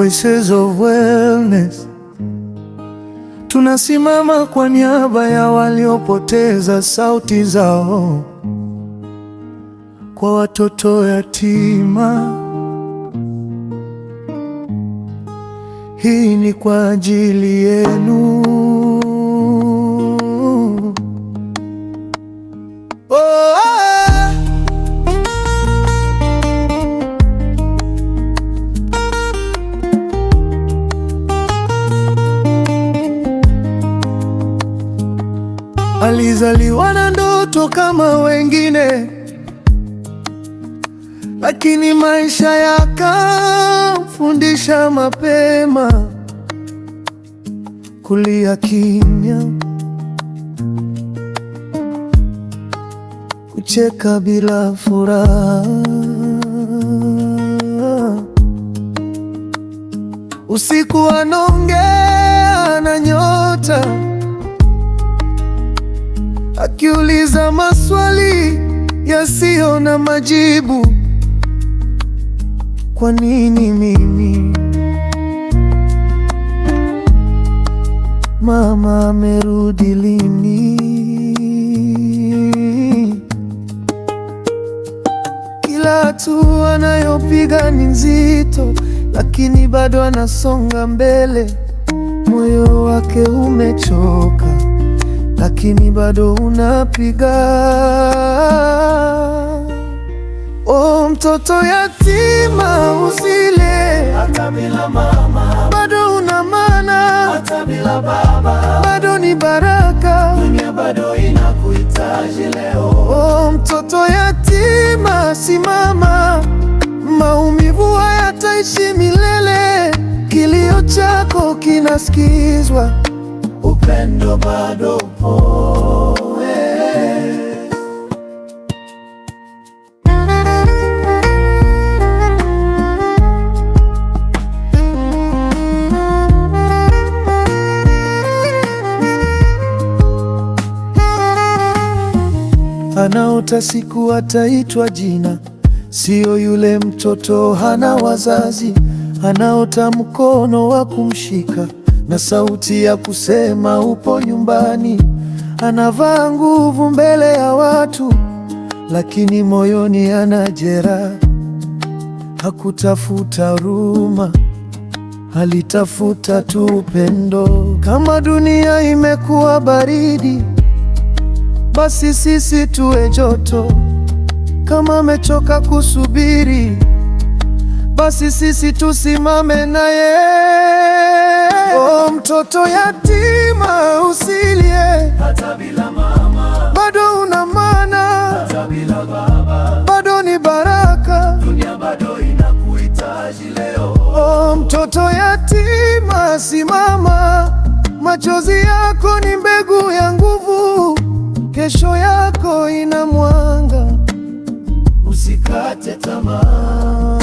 Voices of Wellness. Tunasimama kwa niaba ya waliopoteza sauti zao, kwa watoto yatima. Hii ni kwa ajili yenu. Alizaliwa na ndoto kama wengine, lakini maisha yakamfundisha mapema kulia kimya, kucheka bila furaha. Usiku anaongea na nyota, akiuliza maswali yasiyo na majibu. Kwa nini mimi? Mama amerudi lini? Kila hatua anayopiga ni nzito, lakini bado anasonga mbele. Moyo wake umechoka, lakini bado unapiga. Oh, mtoto yatima usile, hata bila mama bado una maana, hata bila baba bado ni baraka. dunia bado inakuhitaji leo. Oh, mtoto yatima simama, maumivu hayataishi milele. Kilio chako kinasikizwa, upendo bado upo. Anaota siku ataitwa jina, sio yule mtoto hana wazazi. Anaota mkono wa kumshika na sauti ya kusema upo nyumbani. Anavaa nguvu mbele ya watu, lakini moyoni ana jeraha. Hakutafuta huruma, alitafuta tu upendo. Kama dunia imekuwa baridi, basi sisi tuwe joto. Kama amechoka kusubiri, basi sisi tusimame naye. Oh, mtoto yatima usilie, Hata bila mama bado una maana, hata bila baba bado ni baraka. dunia bado inakuhitaji leo. Oh, mtoto yatima simama, machozi yako ni mbegu ya nguvu. Kesho yako ina mwanga, Usikate tamaa.